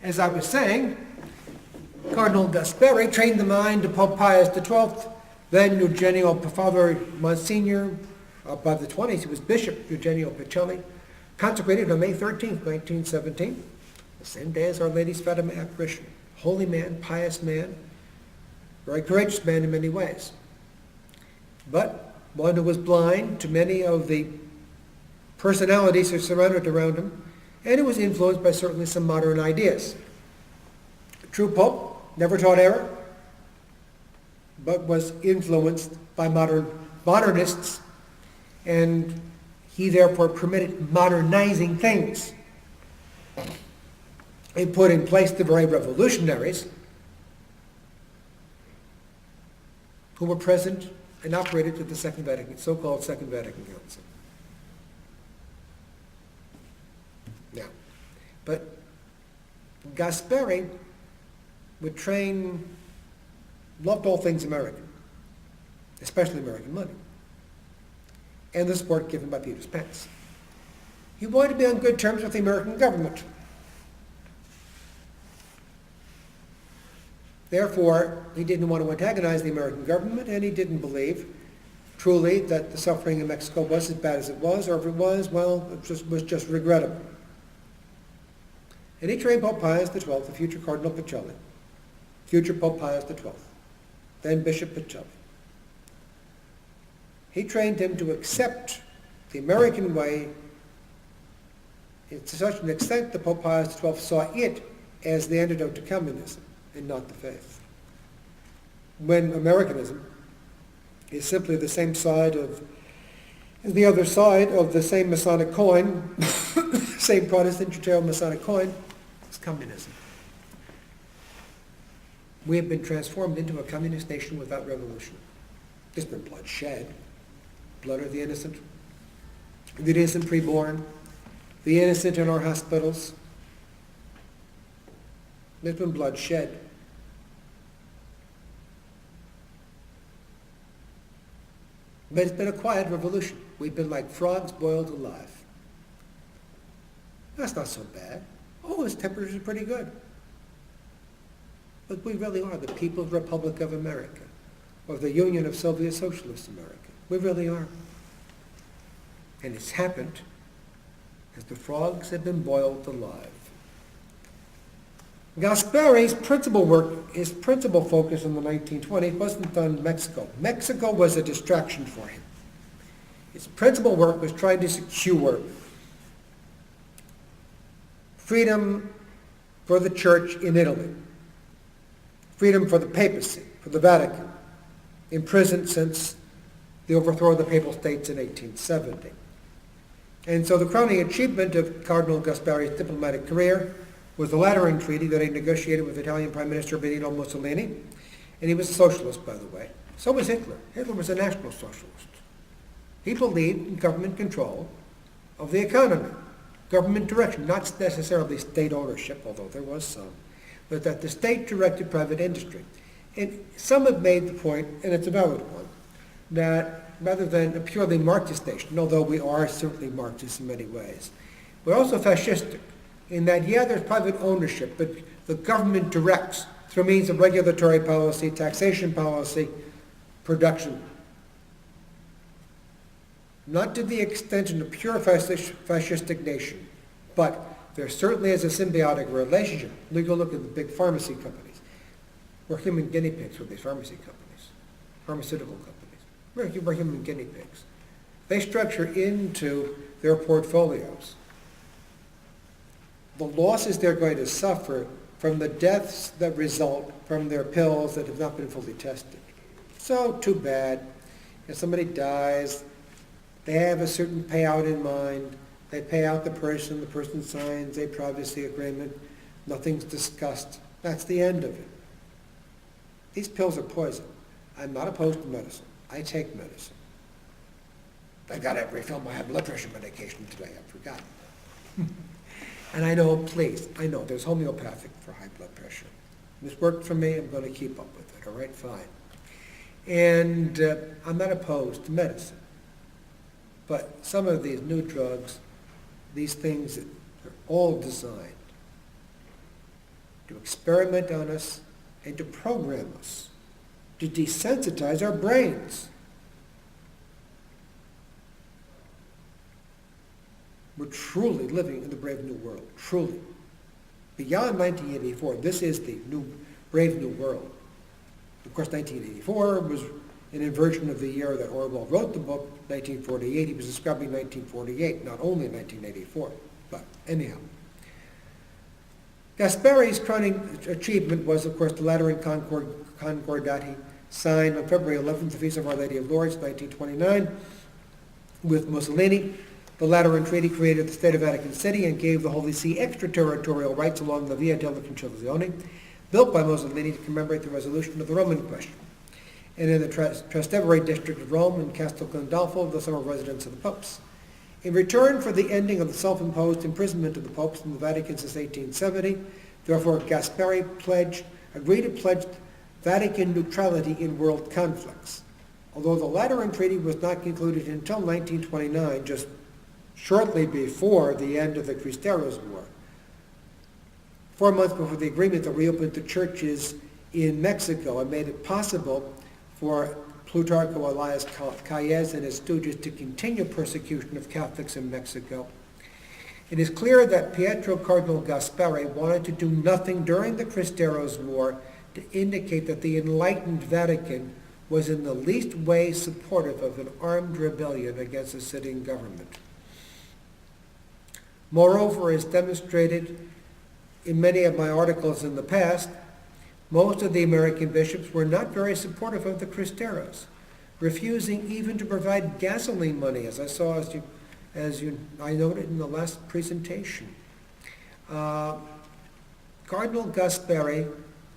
As I was saying, Cardinal Gasperi trained the mind of Pope Pius XII, then Eugenio Father Monsignor. By the 20s, he was Bishop Eugenio Pacelli, consecrated on May 13th, 1917, the same day as Our Lady's Fatima apparition. Holy man, pious man, very courageous man in many ways. But one who was blind to many of the personalities that surrounded around him, and who was influenced by certainly some modern ideas. The true Pope never taught error, but was influenced by modernists, and he therefore permitted modernizing things. He put in place the very revolutionaries who were present and operated at the so-called Second Vatican Council. Now, but Gasperi would loved all things American, especially American money, and the support given by Peter's Pence. He wanted to be on good terms with the American government. Therefore, he didn't want to antagonize the American government, and he didn't believe truly that the suffering in Mexico was as bad as it was, or if it was, well, it was just regrettable. And he trained Pope Pius XII, the future Cardinal Pacelli, future Pope Pius XII, then Bishop Pacelli. He trained him to accept the American way to such an extent that Pope Pius XII saw it as the antidote to communism and not the faith. When Americanism is simply the same side of the other side of the same Masonic coin, same Protestant Judeo-Masonic coin, is communism. We have been transformed into a communist nation without revolution. There's been blood shed, blood of the innocent preborn, the innocent in our hospitals. There's been blood shed. But it's been a quiet revolution. We've been like frogs boiled alive. That's not so bad. Oh, his temperatures are pretty good. But we really are the People's Republic of America, or the Union of Soviet Socialist America. We really are. And it's happened as the frogs have been boiled alive. Gasperi's his principal focus in the 1920s wasn't on Mexico. Mexico was a distraction for him. His principal work was trying to secure freedom for the Church in Italy, freedom for the papacy, for the Vatican, imprisoned since the overthrow of the Papal States in 1870. And so the crowning achievement of Cardinal Gasperi's diplomatic career was the Lateran Treaty that he negotiated with Italian Prime Minister Benito Mussolini. And he was a socialist, by the way. So was Hitler. Hitler was a National Socialist. He believed in government control of the economy, government direction, not necessarily state ownership, although there was some, but that the state directed private industry. And some have made the point, and it's a valid one, that rather than a purely Marxist nation, although we are certainly Marxist in many ways, we're also fascistic in that, yeah, there's private ownership, but the government directs through means of regulatory policy, taxation policy, production. Not to the extent in a pure fascistic nation, but there certainly is a symbiotic relationship. You go look at the big pharmacy companies. We're human guinea pigs with these pharmacy companies, pharmaceutical companies. We're human guinea pigs. They structure into their portfolios the losses they're going to suffer from the deaths that result from their pills that have not been fully tested. So, too bad. If somebody dies, they have a certain payout in mind. They pay out the person signs a privacy agreement, nothing's discussed. That's the end of it. These pills are poison. I'm not opposed to medicine. I take medicine. I got to refill my high blood pressure medication today. I forgot. And I know there's homeopathic for high blood pressure. This worked for me. I'm going to keep up with it. All right, fine. And I'm not opposed to medicine. But some of these new drugs, these things that are all designed to experiment on us, and to program us, to desensitize our brains. We're truly living in the brave new world, truly. Beyond 1984, this is the brave new world. Of course, 1984 was an inversion of the year that Orwell wrote the book, 1948. He was describing 1948, not only 1984. But anyhow. Gasperi's crowning achievement was, of course, the Lateran Concordati, signed on February 11th, the Feast of Our Lady of Lourdes, 1929, with Mussolini. The Lateran Treaty created the State of Vatican City and gave the Holy See extraterritorial rights along the Via della Conciliazione, built by Mussolini to commemorate the resolution of the Roman question. And in the Trastevere district of Rome and Castel Gandolfo, the summer residence of the popes. In return for the ending of the self-imposed imprisonment of the popes in the Vatican since 1870, therefore Gasperi agreed to pledge Vatican neutrality in world conflicts. Although the Lateran Treaty was not concluded until 1929, just shortly before the end of the Cristeros War. 4 months before the agreement that reopened the churches in Mexico and made it possible for Plutarco Elias Calles and his stooges to continue persecution of Catholics in Mexico. It is clear that Pietro Cardinal Gasperi wanted to do nothing during the Cristeros War to indicate that the enlightened Vatican was in the least way supportive of an armed rebellion against a sitting government. Moreover, as demonstrated in many of my articles in the past, most of the American bishops were not very supportive of the Cristeros, refusing even to provide gasoline money, as I saw, I noted in the last presentation. Cardinal Gasperi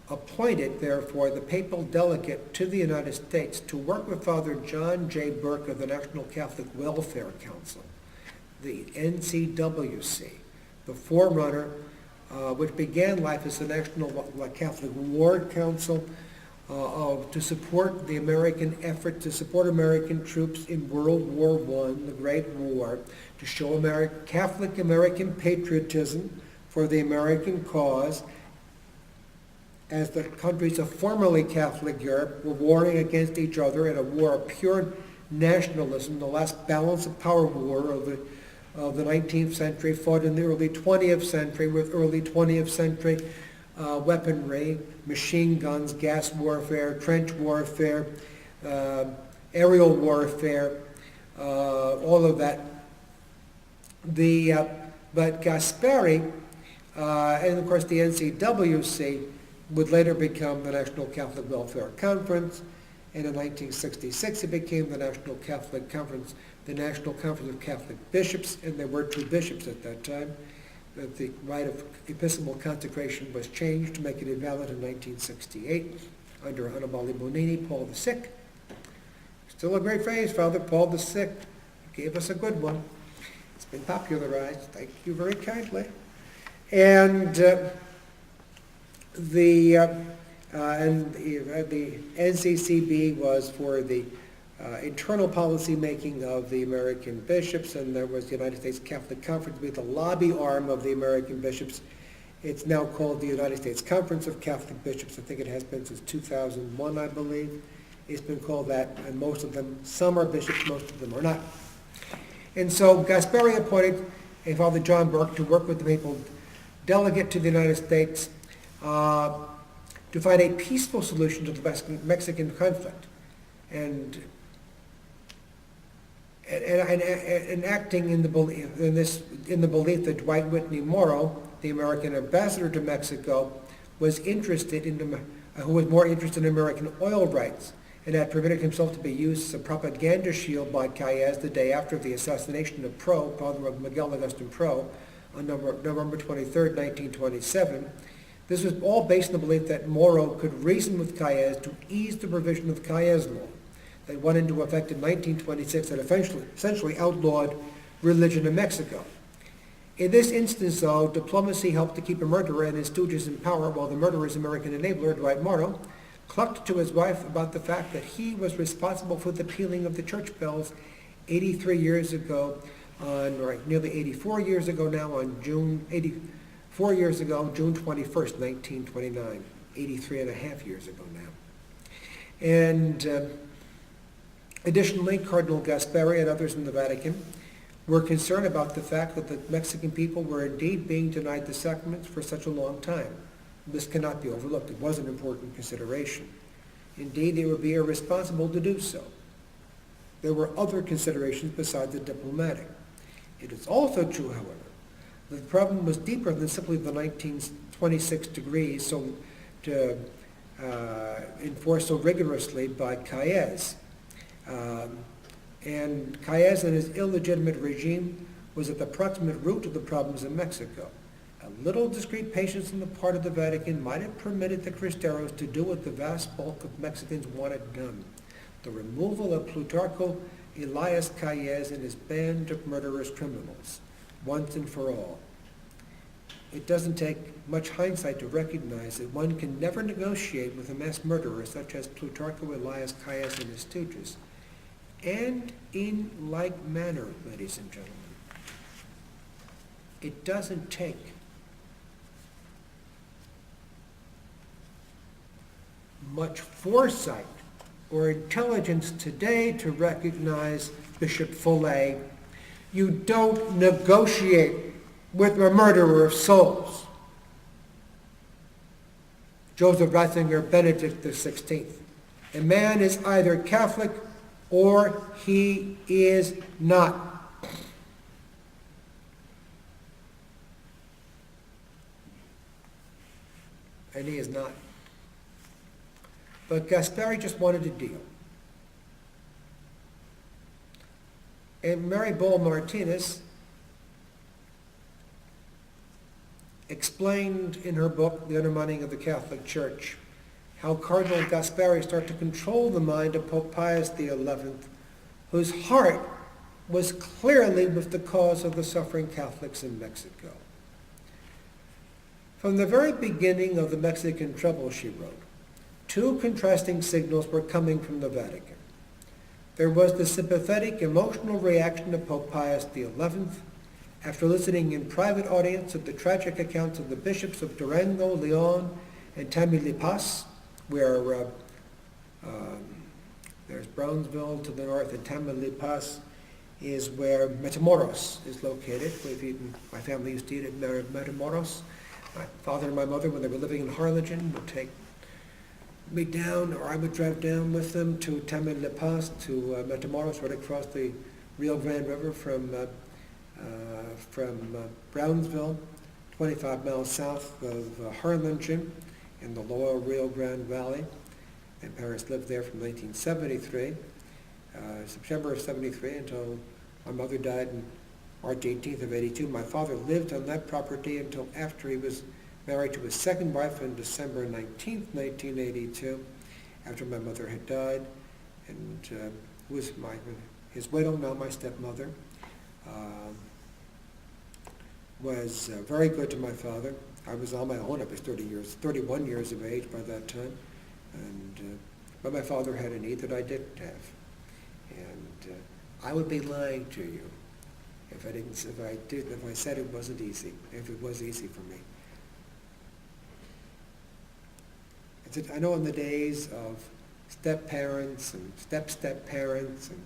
appointed, therefore, the papal delegate to the United States to work with Father John J. Burke of the National Catholic Welfare Council, the NCWC, the forerunner which began life as the National Catholic War Council to support the American effort to support American troops in World War I, the Great War, to show Catholic American patriotism for the American cause, as the countries of formerly Catholic Europe were warring against each other in a war of pure nationalism, the last balance of power war of the 19th century, fought in the early 20th century with early 20th century weaponry, machine guns, gas warfare, trench warfare, aerial warfare, all of that. But Gasperi, and of course the NCWC, would later become the National Catholic Welfare Conference, and in 1966 it became the National Catholic Conference, the National Conference of Catholic Bishops, and there were 2 bishops at that time. But the rite of episcopal consecration was changed to make it invalid in 1968 under Annibale Bonini, Paul the Sick. Still a great phrase, Father Paul the Sick. Gave us a good one. It's been popularized. Thank you very kindly. And the NCCB was for the internal policy making of the American bishops, and there was the United States Catholic Conference, with the lobby arm of the American bishops. It's now called the United States Conference of Catholic Bishops. I think it has been since 2001, I believe. It's been called that, and most of them, some are bishops, most of them are not. And so Gasperi appointed a Father John Burke to work with the papal delegate to the United States to find a peaceful solution to the Mexican conflict, and acting in the belief that Dwight Whitney Morrow, the American ambassador to Mexico, was interested in who was more interested in American oil rights, and had permitted himself to be used as a propaganda shield by Calles the day after the assassination of Father Miguel Agustin Pro, on November 23, 1927. This was all based on the belief that Morrow could reason with Calles to ease the provision of Calles law that went into effect in 1926 that essentially outlawed religion in Mexico. In this instance, though, diplomacy helped to keep a murderer and his stooges in power, while the murderer's American enabler, Dwight Morrow, clucked to his wife about the fact that he was responsible for the pealing of the church bells 83 years ago, or nearly 84 years ago now, on June 4 years ago, June 21st, 1929, 83 and a half years ago now. And additionally, Cardinal Gasperi and others in the Vatican were concerned about the fact that the Mexican people were indeed being denied the sacraments for such a long time. This cannot be overlooked. It was an important consideration. Indeed, it would be irresponsible to do so. There were other considerations besides the diplomatic. It is also true, however, that the problem was deeper than simply the 1926 decrees enforced so rigorously by Calles. And Calles and his illegitimate regime was at the proximate root of the problems in Mexico. A little discreet patience on the part of the Vatican might have permitted the Cristeros to do what the vast bulk of Mexicans wanted done: the removal of Plutarco Elias Calles and his band of murderous criminals, once and for all. It doesn't take much hindsight to recognize that one can never negotiate with a mass murderer such as Plutarco Elias Calles and his stooges. And in like manner, ladies and gentlemen, it doesn't take much foresight or intelligence today to recognize Bishop Follet. You don't negotiate with a murderer of souls. Joseph Ratzinger, Benedict XVI. A man is either Catholic or he is not. And he is not. But Gasperi just wanted a deal. And Mary Ball Martinez explained in her book, The Undermining of the Catholic Church, how Cardinal Gasperi started to control the mind of Pope Pius XI, whose heart was clearly with the cause of the suffering Catholics in Mexico. From the very beginning of the Mexican trouble, she wrote, two contrasting signals were coming from the Vatican. There was the sympathetic, emotional reaction of Pope Pius XI after listening in private audience to the tragic accounts of the bishops of Durango, Leon, and Tamaulipas, where there's Brownsville to the north, and Tamaulipas is where Matamoros is located. My family used to eat at Matamoros. My father and my mother, when they were living in Harlingen, would take me down, or I would drive down with them to Tamaulipas, to Matamoros, right across the Rio Grande River from Brownsville, 25 miles south of Harlingen in the lower Rio Grande Valley. And parents lived there from 1973, September of 73, until my mother died on March 18th of 82. My father lived on that property until after he was married to his second wife on December 19th, 1982, after my mother had died, and who was his widow, now my stepmother, was very good to my father. I was on my own. I was 31 years of age by that time, and but my father had a need that I didn't have, and I would be lying to you if I said it wasn't easy. If it was easy for me. I know in the days of step-parents and step-step-parents and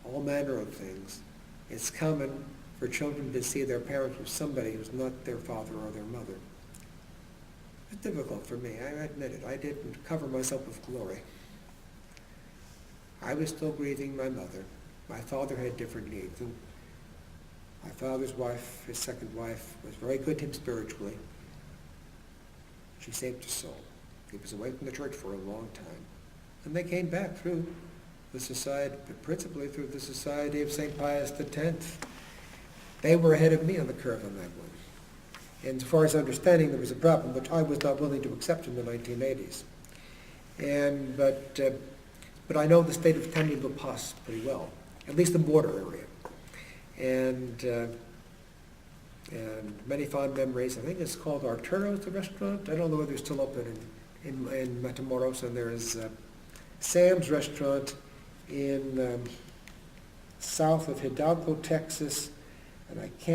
all manner of things, it's common for children to see their parents with somebody who's not their father or their mother. It's difficult for me, I admit it. I didn't cover myself with glory. I was still grieving my mother. My father had different needs. And my father's wife, his second wife, was very good to him spiritually. She saved his soul. He was away from the church for a long time. And they came back through the society, but principally through the Society of St. Pius X. They were ahead of me on the curve on that one. And as far as understanding, there was a problem which I was not willing to accept in the 1980s. But I know the state of Tamaulipas pretty well, at least the border area. And many fond memories. I think it's called Arturo's, the restaurant. I don't know whether it's still open in Matamoros. And there is Sam's restaurant in south of Hidalgo, Texas. And I can't